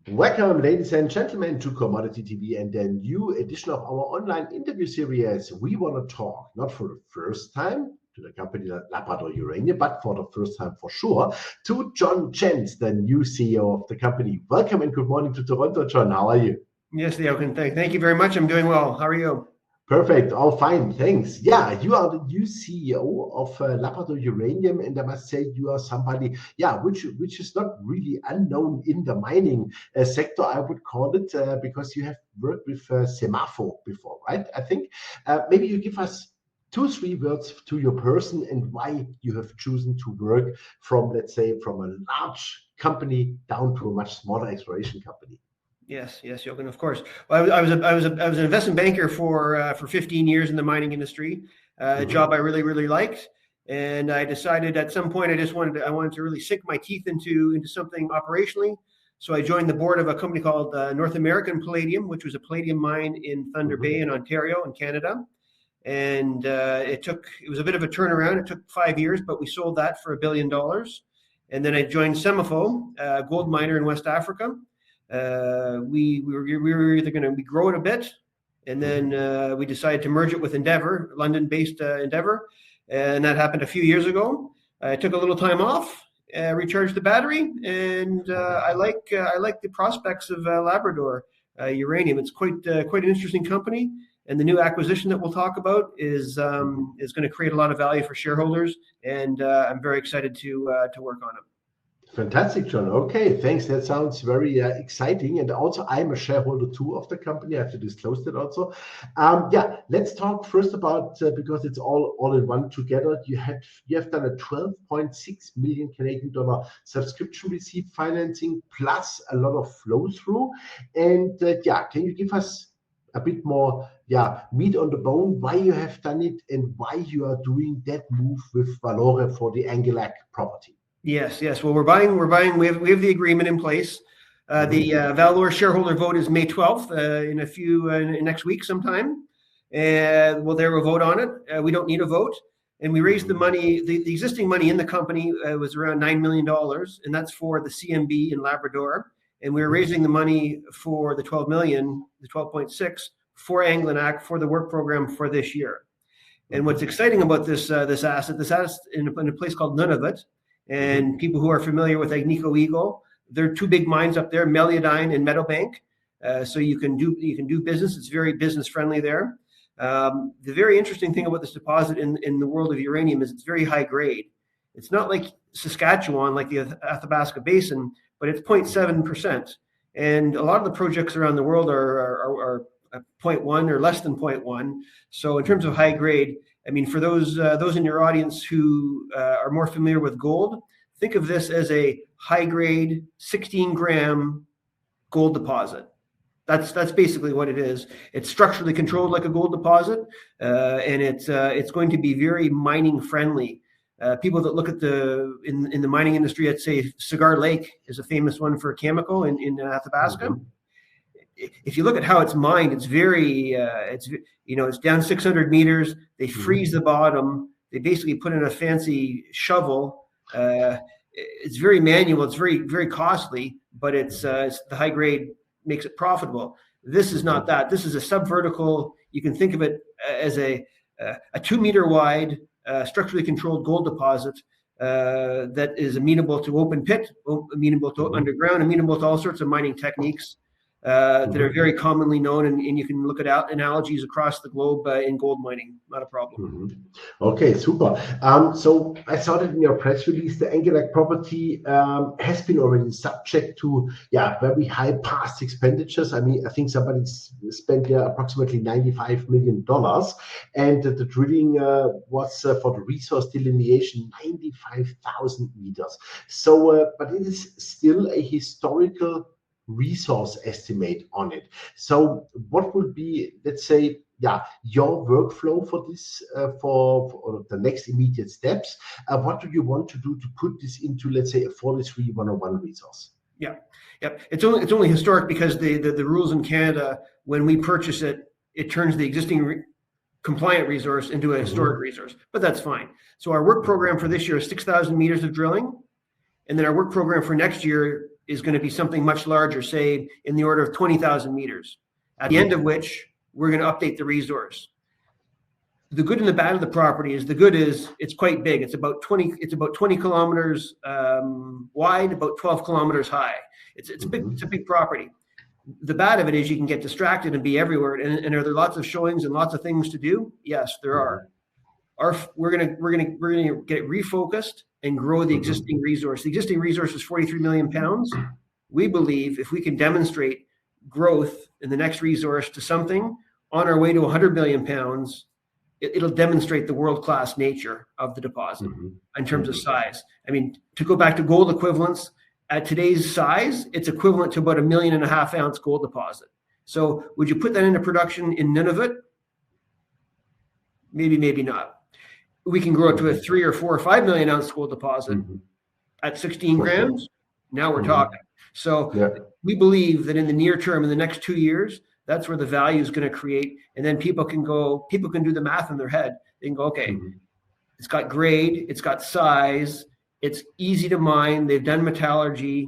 Welcome, ladies and gentlemen, to Commodity TV and the new edition of our online interview series. We want to talk, not for the first time, to the company Labrador Uranium, but for the first time for sure, to John Jentz, the new CEO of the company. Welcome and good morning to Toronto, John. How are you? Yes, Leo, thank you very much. I'm doing well. How are you? Perfect. All fine. Thanks. Yeah, you are the new CEO of Labrador Uranium, and I must say you are somebody, which is not really unknown in the mining sector, I would call it, because you have worked with Semaphore before, right? I think maybe you give us 2-3 words to your person and why you have chosen to work from, let's say, from a large company down to a much smaller exploration company. Yes, Jochen, of course. Well, I was an investment banker for 15 years in the mining industry, a job I really liked, and I decided at some point I wanted to really sink my teeth into something operationally. So I joined the board of a company called North American Palladium, which was a palladium mine in Thunder Bay in Ontario in Canada, and it was a bit of a turnaround. It took 5 years, but we sold that for $1 billion, and then I joined Semaphore, a gold miner in West Africa. We were either going to grow it a bit, and then we decided to merge it with Endeavour, London-based Endeavour, and that happened a few years ago. I took a little time off, recharged the battery, and I like the prospects of Labrador Uranium. It's quite an interesting company, and the new acquisition that we'll talk about is going to create a lot of value for shareholders, and I'm very excited to work on it. Fantastic, John. Okay, thanks. That sounds very exciting. And also, I'm a shareholder too of the company. I have to disclose that also. Let's talk first about because it's all in one together. You have done a 12.6 million Canadian dollar subscription receipt financing plus a lot of flow through. And can you give us a bit more meat on the bone why you have done it and why you are doing that move with ValOre for the Angilak property? Yes. Well, we're buying. We have the agreement in place. The ValOre shareholder vote is May 12th, in next week sometime. And well, there we'll vote on it. We don't need a vote. And we raised the money. The existing money in the company was around $9 million, and that's for the CMB in Labrador. And we were raising the money for the 12 million, the 12.6 for Angilak for the work program for this year. And what's exciting about this asset in a place called Nunavut. And people who are familiar with Agnico Eagle, there are two big mines up there, Meliadine and Meadowbank. So you can do business. It's very business friendly there. The very interesting thing about this deposit in the world of uranium is it's very high grade. It's not like Saskatchewan, like the Athabasca Basin, but it's 0.7%. And a lot of the projects around the world are 0.1 or less than 0.1. So in terms of high grade, I mean, for those in your audience who are more familiar with gold, think of this as a high-grade 16-gram gold deposit. That's basically what it is. It's structurally controlled like a gold deposit, and it's going to be very mining friendly. People that look at in the mining industry, I'd say Cigar Lake is a famous one for Cameco in Athabasca. If you look at how it's mined, it's very, it's down 600 meters. They freeze the bottom. They basically put in a fancy shovel. It's very manual. It's very, very costly, but it's the high grade makes it profitable. This is not that. This is a subvertical. You can think of it as a 2-meter wide, structurally controlled gold deposit that is amenable to open pit, amenable to underground, amenable to all sorts of mining techniques. That are very commonly known, and you can look at analogies across the globe in gold mining. Not a problem. Okay, super. So I saw that in your press release, the Angilak property has been already subject to very high past expenditures. I mean, I think somebody spent there approximately $95 million, and the drilling was for the resource delineation 95,000 meters. So, but it is still a historical resource estimate on it. So what would be, let's say, your workflow for this, for the next immediate steps? What do you want to do to put this into, let's say, a 43-101 resource? Yeah. It's only historic because the rules in Canada, when we purchase it, it turns the existing compliant resource into a historic resource, but that's fine. So our work program for this year is 6,000 meters of drilling, and then our work program for next year is going to be something much larger, say in the order of 20,000 meters, at the end of which we're going to update the resource. The good and the bad of the property is, the good is it's quite big. It's about 20 kilometers wide, about 12 kilometers high. It's a big property. The bad of it is you can get distracted and be everywhere. And are there lots of showings and lots of things to do? Yes, there are. We're gonna get refocused and grow the existing resource. The existing resource is 43 million pounds. We believe if we can demonstrate growth in the next resource to something on our way to 100 million pounds, it'll demonstrate the world-class nature of the deposit in terms of size. I mean, to go back to gold equivalents, at today's size, it's equivalent to about 1.5 million ounce gold deposit. So would you put that into production in Nunavut? Maybe, maybe not. We can grow it to a 3 or 4 or 5 million ounce gold deposit at 16 grams. Now we're talking. So we believe that in the near term, in the next 2 years, that's where the value is going to create. And then people can do the math in their head. They can go, okay, it's got grade, it's got size, it's easy to mine. They've done metallurgy,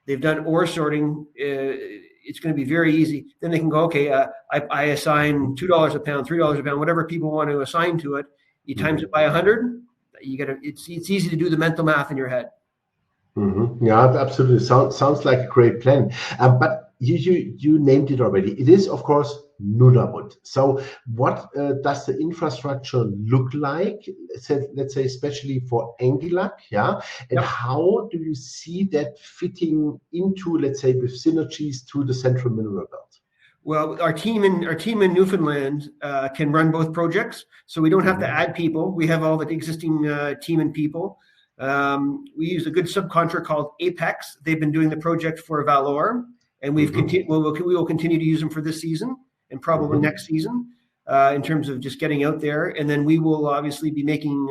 they've done ore sorting. It's going to be very easy. Then they can go, okay, I assign $2 a pound, $3 a pound, whatever people want to assign to it. You times it by 100. It's easy to do the mental math in your head. Yeah, absolutely. Sounds like a great plan. But you named it already. It is, of course, Nunavut. So what does the infrastructure look like? Let's say, especially for Angilak, and how do you see that fitting into, let's say, with synergies to the central mineral belt? Well, our team in Newfoundland can run both projects, so we don't have to add people. We have all the existing team and people. We use a good subcontractor called Apex. They've been doing the project for ValOre, and we will continue to use them for this season and probably next season in terms of just getting out there. And then we will obviously be making.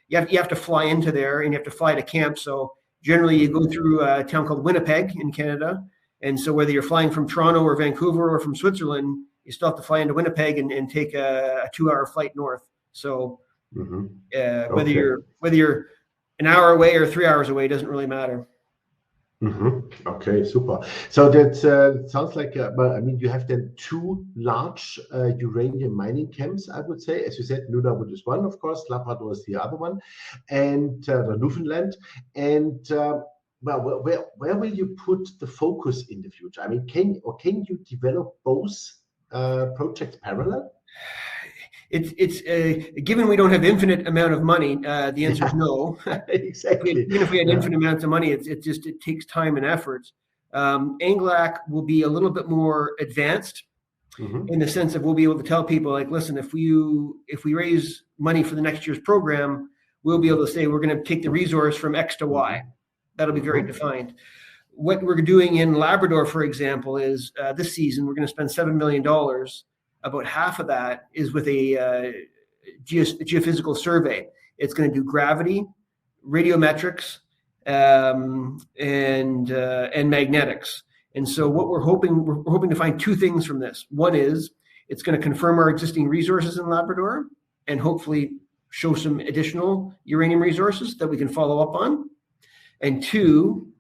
You have to fly into there and you have to fly to camp. So generally, you go through a town called Winnipeg in Canada. And so whether you're flying from Toronto or Vancouver or from Switzerland, you still have to fly into Winnipeg and take a 2-hour flight north. So whether you're an hour away or 3 hours away, doesn't really matter. Okay, super. So that sounds like, I mean, you have then 2 large uranium mining camps, I would say. As you said, Nunavut is one, of course, Labrador is the other one, and the Newfoundland. And well, where will you put the focus in the future? I mean, can you develop both projects parallel? It's given we don't have infinite amount of money, the answer is no. Exactly. Even if we had infinite amounts of money, it takes time and effort. Angilak will be a little bit more advanced in the sense of we'll be able to tell people, like, listen, if we raise money for the next year's program, we'll be able to say we're going to take the resource from X to Y. That'll be very defined. What we're doing in Labrador, for example, is this season we're going to spend $7 million. About half of that is with a geophysical survey. It's going to do gravity, radiometrics, and magnetics. And so what we're hoping to find 2 things from this. One is it's going to confirm our existing resources in Labrador and hopefully show some additional uranium resources that we can follow up on. And 2,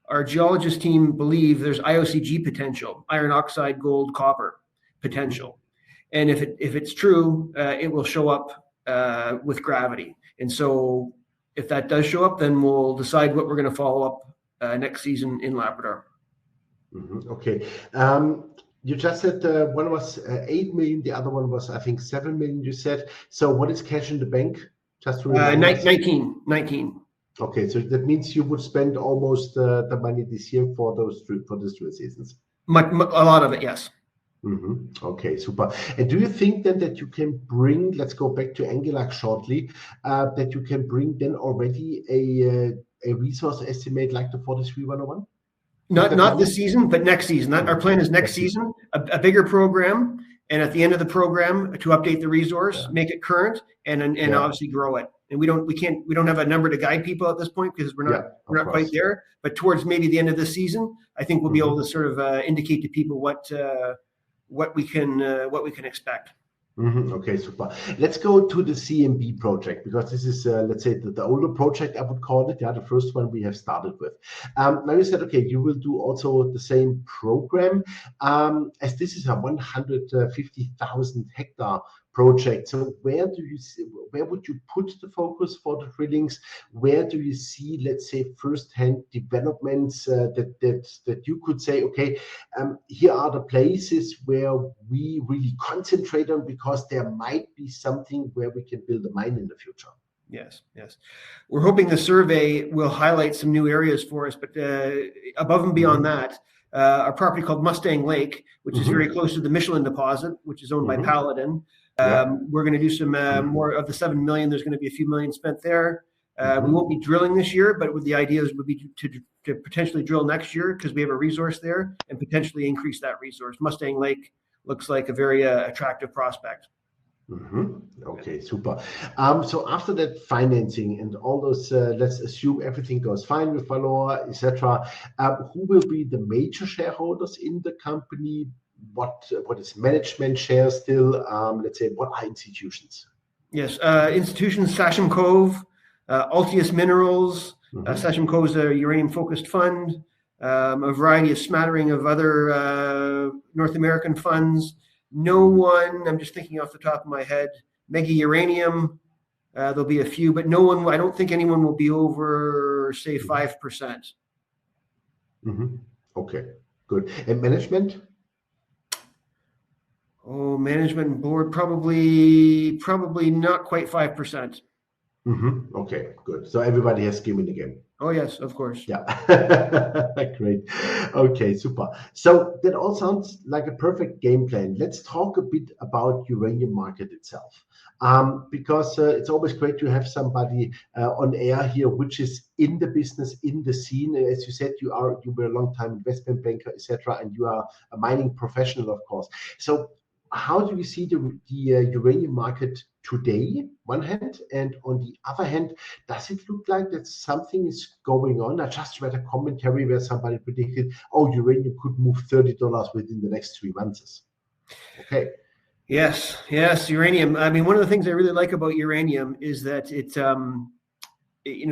our geologist team believe there's IOCG potential, iron oxide, gold, copper potential. And if it's true, it will show up with gravity. And so if that does show up, then we'll decide what we're going to follow up next season in Labrador. Okay. You just said one was 8 million, the other one was, I think, 7 million, you said. So what is cash in the bank? Just to 19. Okay, so that means you would spend almost the money this year for these 2 seasons. A lot of it, yes. Okay, super. And do you think then that you can bring, let's go back to Angilak shortly, that you can bring then already a resource estimate like the 43101? Not this season, but next season. Our plan is next season, a bigger program, and at the end of the program to update the resource, make it current, and obviously grow it. And we don't have a number to guide people at this point because we're not quite there. But towards maybe the end of this season, I think we'll be able to sort of indicate to people what we can expect. Okay, super. Let's go to the CMB project, because this is, let's say, the older project, I would call it. Yeah, the first one we have started with. Now you said, okay, you will do also the same program, as this is a 150,000 hectare project. So where would you put the focus for the drillings? Where do you see, let's say, first-hand developments that you could say, okay, here are the places where we really concentrate on, because there might be something where we can build a mine in the future? Yes, yes. We're hoping the survey will highlight some new areas for us, but above and beyond that, our property called Mustang Lake, which is very close to the Michelin deposit, which is owned by Paladin. We're going to do some more of the 7 million. There's going to be a few million spent there. We won't be drilling this year, but the idea would be to potentially drill next year, because we have a resource there, and potentially increase that resource. Mustang Lake looks like a very attractive prospect. Okay, super. So after that financing and all those, let's assume everything goes fine with ValOre, etc. Who will be the major shareholders in the company? What is management share still? Let's say, what are institutions? Yes, institutions: Sachem Cove, Altius Minerals. Sachem Cove is a uranium-focused fund. A variety of smattering of other North American funds. No one, I'm just thinking off the top of my head, Mega Uranium, there'll be a few, but no one, I don't think anyone will be over, say, 5%. Okay, good. And management? Oh, management and board, probably not quite 5%. Okay, good. So everybody has skin in the game. Oh yes, of course. Yeah. Great. Okay, super. So that all sounds like a perfect game plan. Let's talk a bit about uranium market itself, because it's always great to have somebody on air here, which is in the business, in the scene. As you said, you were a long-time investment banker, etc., and you are a mining professional, of course. So how do you see the uranium market today, one hand, and on the other hand, does it look like that something is going on? I just read a commentary where somebody predicted, oh, uranium could move $30 within the next 3 months. Okay. Yes, uranium. I mean, one of the things I really like about uranium is that it,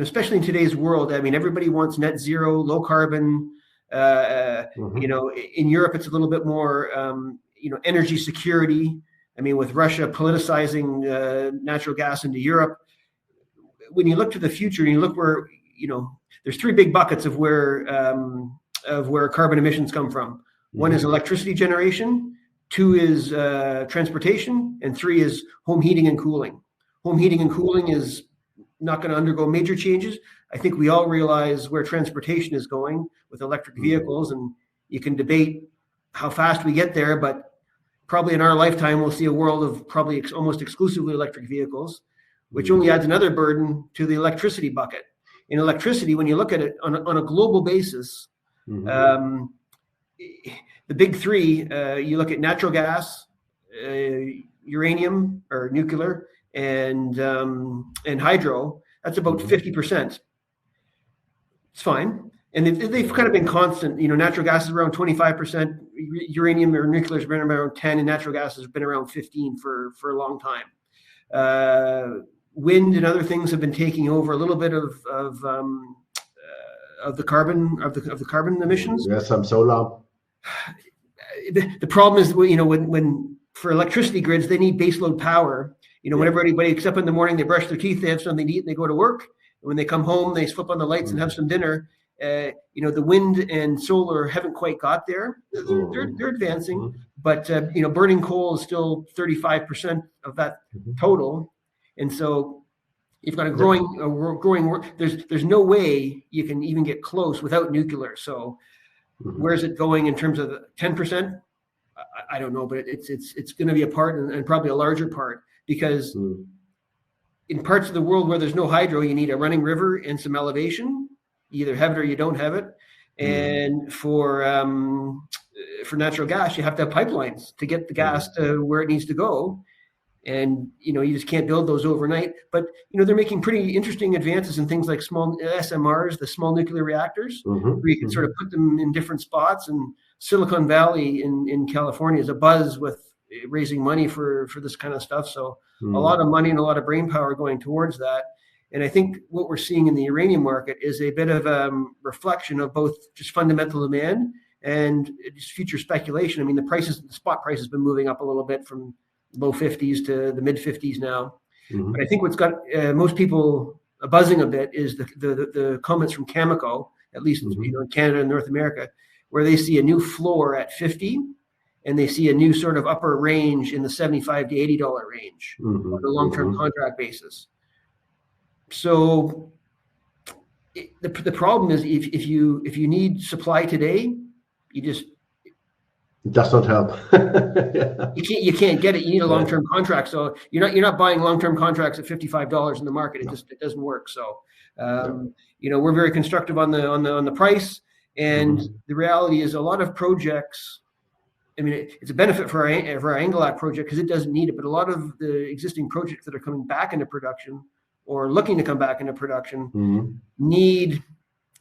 especially in today's world, I mean, everybody wants net zero, low carbon. In Europe, it's a little bit more, energy security. I mean, with Russia politicizing natural gas into Europe, when you look to the future and you look where, there's 3 big buckets of where carbon emissions come from. One is electricity generation, 2 is transportation, and 3 is home heating and cooling. Home heating and cooling is not going to undergo major changes. I think we all realize where transportation is going with electric vehicles, and you can debate how fast we get there, but probably in our lifetime, we'll see a world of probably almost exclusively electric vehicles, which only adds another burden to the electricity bucket. In electricity, when you look at it on a global basis, the big 3, you look at natural gas, uranium or nuclear, and hydro. That's about 50%. It's fine. And they've kind of been constant. Natural gas is around 25%, uranium or nuclear has been around 10%, and natural gas has been around 15% for a long time. Wind and other things have been taking over a little bit of the carbon emissions. Yeah, some solar. The problem is, when for electricity grids, they need baseload power. When everybody wakes up in the morning, they brush their teeth, they have something to eat, and they go to work. And when they come home, they flip on the lights and have some dinner. The wind and solar haven't quite got there. They're advancing, but burning coal is still 35% of that total, and so you've got a growing. There's no way you can even get close without nuclear. So where's it going in terms of 10%? I don't know, but it's going to be a part, and probably a larger part, because in parts of the world where there's no hydro, you need a running river and some elevation. You either have it or you don't have it. And for natural gas, you have to have pipelines to get the gas to where it needs to go. And, you just can't build those overnight. But, they're making pretty interesting advances in things like small SMRs, the small nuclear reactors, where you can sort of put them in different spots. And Silicon Valley in California is abuzz with raising money for this kind of stuff. So a lot of money and a lot of brain power going towards that. And I think what we're seeing in the uranium market is a bit of a reflection of both just fundamental demand and just future speculation. I mean, the spot price has been moving up a little bit from low 50s to the mid 50s now. But I think what's got most people buzzing a bit is the comments from Cameco, at least in Canada and North America, where they see a new floor at 50, and they see a new sort of upper range in the $75 to $80 range on a long-term contract basis. So the problem is if you need supply today, you just it does not help. you can't get it. You need a long-term contract. So you're not buying long-term contracts at $55 in the market. It doesn't work. So we're very constructive on the price, and the reality is a lot of projects. I mean, it's a benefit for our Angilak project because it doesn't need it, but a lot of the existing projects that are coming back into production or looking to come back into production need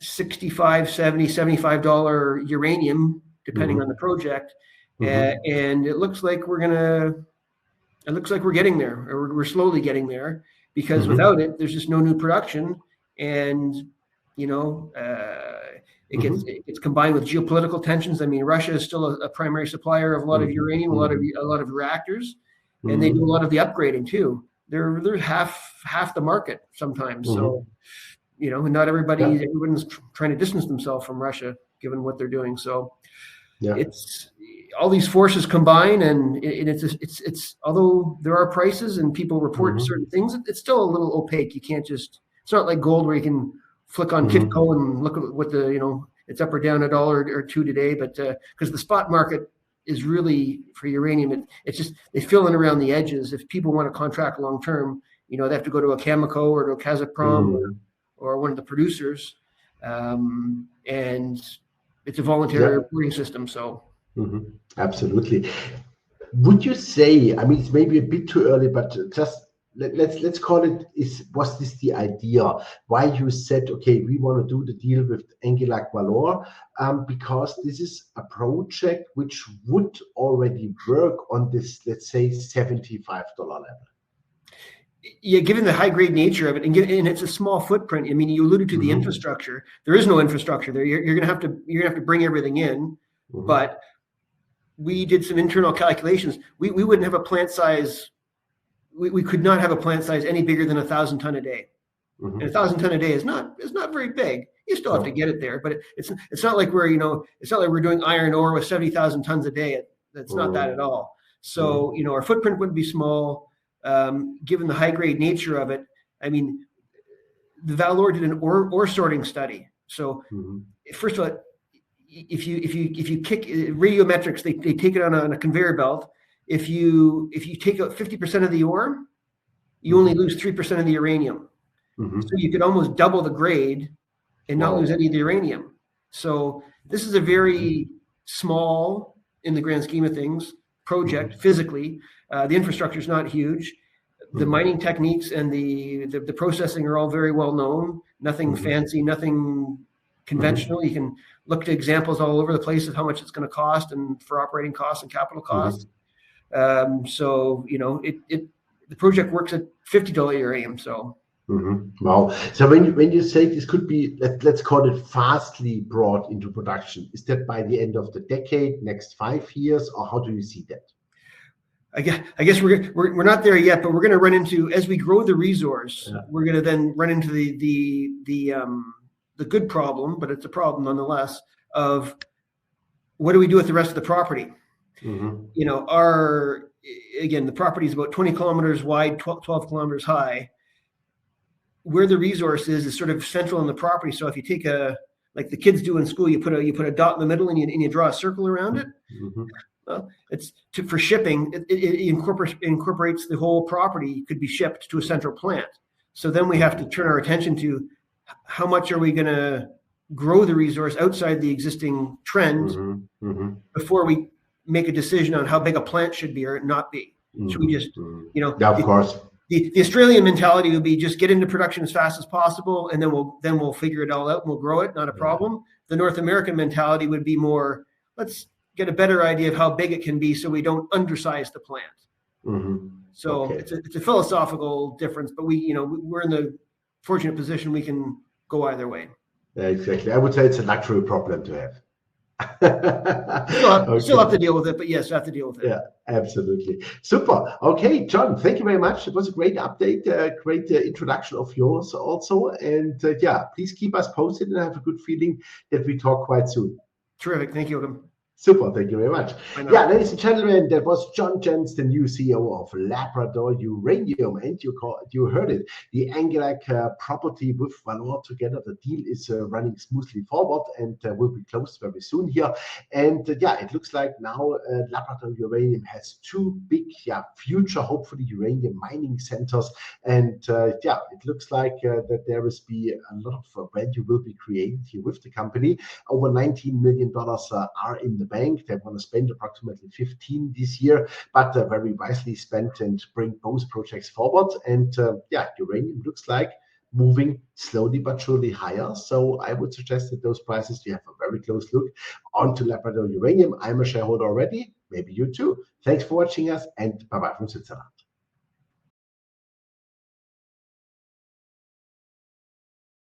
$65, $70, $75 uranium, depending on the project. And it looks like we're getting there, or we're slowly getting there, because without it, there's just no new production. And, it gets combined with geopolitical tensions. I mean, Russia is still a primary supplier of a lot of uranium, a lot of reactors, and they do a lot of the upgrading too. They're half the market sometimes. So, not everyone's trying to distance themselves from Russia, given what they're doing. So it's all these forces combine, and it's although there are prices and people report certain things, it's still a little opaque. You can't it's not like gold where you can flick on Kitco and look at what it's up or down $1 or $2 today, but because the spot market is really for uranium, it's just they fill in around the edges. If people want to contract long term, they have to go to a Cameco or to a Kazatomprom or one of the producers, and it's a voluntary reporting system. So absolutely. Would you say? I mean, it's maybe a bit too early, but just let's call it. Was this the idea? Why you said, okay, we want to do the deal with Angilak ValOre, because this is a project which would already work on this, let's say, $75 level. Yeah, given the high grade nature of it, and it's a small footprint. I mean, you alluded to the infrastructure. There is no infrastructure there. You're gonna have to bring everything in. But we did some internal calculations. We wouldn't have a plant size. We could not have a plant size any bigger than 1,000 ton a day. And 1,000 ton a day is not very big. You still have to get it there, but it's not like we're doing iron ore with 70,000 tons a day. It's not that at all. So our footprint wouldn't be small, given the high grade nature of it. I mean, the ValOre did an ore sorting study. So first of all, if you kick radiometrics, they take it on a conveyor belt. If you take out 50% of the ore, you only lose 3% of the uranium. So you could almost double the grade and not lose any of the uranium. So this is a very small, in the grand scheme of things, project physically. The infrastructure is not huge. The mining techniques and the processing are all very well known. Nothing fancy, nothing conventional. You can look to examples all over the place of how much it's going to cost and for operating costs and capital costs. So the project works at $50 uranium. So wow. So when you say this could be, let's call it fastly brought into production, is that by the end of the decade, next 5 years, or how do you see that? I guess we're not there yet, but we're going to run into, as we grow the resource, we're going to then run into the good problem, but it's a problem nonetheless, of what do we do with the rest of the property? The property is about 20 kilometers wide, 12 kilometers high. Where the resource is sort of central in the property. So if you take like the kids do in school, you put a dot in the middle and you draw a circle around it. Well, it's for shipping. It incorporates the whole property could be shipped to a central plant. So then we have to turn our attention to how much are we going to grow the resource outside the existing trend before we make a decision on how big a plant should be or not be. Should we just, of course. The Australian mentality would be just get into production as fast as possible, and then we'll figure it all out and we'll grow it, not a problem. The North American mentality would be more, let's get a better idea of how big it can be, so we don't undersize the plant. So Okay. it's a philosophical difference, but we're in the fortunate position we can go either way. Yeah, exactly. I would say it's a luxury problem to have. Still have to deal with it, but yes, I have to deal with it. Yeah, absolutely. Super. Okay, John, thank you very much. It was a great update, great introduction of yours also. And yeah, please keep us posted, and I have a good feeling that we talk quite soon. Terrific. Thank you, Ogham. Super, thank you very much. Yeah, ladies and gentlemen, that was John Jentz, the new CEO of Labrador Uranium, and you heard it, the Angilak property with ValOre together. The deal is running smoothly forward and will be closed very soon here. And yeah, it looks like now Labrador Uranium has two big, future, hopefully, uranium mining centers. And yeah, it looks like that there will be a lot of value will be created here with the company. Over $19 million are in the bank. They want to spend approximately 15 this year, but very wisely spent and bring both projects forward. And yeah, uranium looks like moving slowly but surely higher. So I would suggest that those prices, you have a very close look onto Labrador Uranium. I'm a shareholder already. Maybe you too. Thanks for watching us, and bye-bye from Switzerland.